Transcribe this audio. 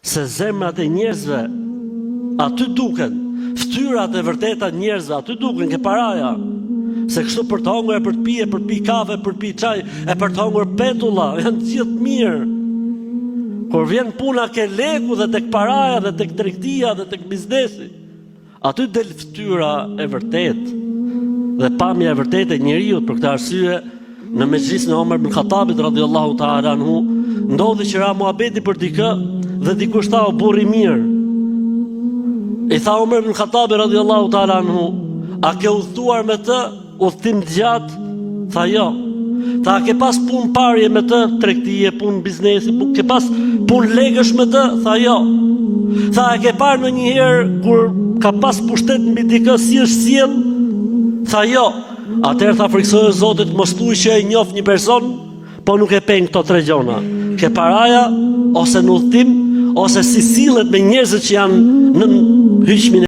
se zemrat e njerëzve aty duken, ftyrat e vërteta njerëzve aty duken ke paraja. Se kështu për të hongër e për të pi kafe, për të pi çaj, e për të hongër petulla, janë gjithë mirë. Kur vjen puna ke leku dhe tek paraja dhe tek tregtia dhe tek biznesi, aty del fytyra e vërtet dhe pamja e vërtet e njeriut. Për këtë arsye, në mezhlisin e Omer ibn Khattabit radhiyallahu ta'ala anhu, ndodhi që ra muhabeti për dikë dhe dikush tha o burri mirë. I tha Omer ibn Khattabi radhiyallahu ta'ala anhu, a ke udhëtuar me të udhëtim të gjatë? Tha jo. Tha, a ke pas punë parje me të, tregtie, punë biznesi, ke pas punë legësh me të? Tha jo. Tha, a ke parë ndonjëherë kur ka pas pushtet mbi dikë si është sjell? Tha jo. Atëherë tha, friksoje Zotit, mos thuaj që e njoh një person, po nuk e pen këto tre gjona. Ke paraja, ose në udhëtim, ose si sillet me njerëzit që janë në hyjmin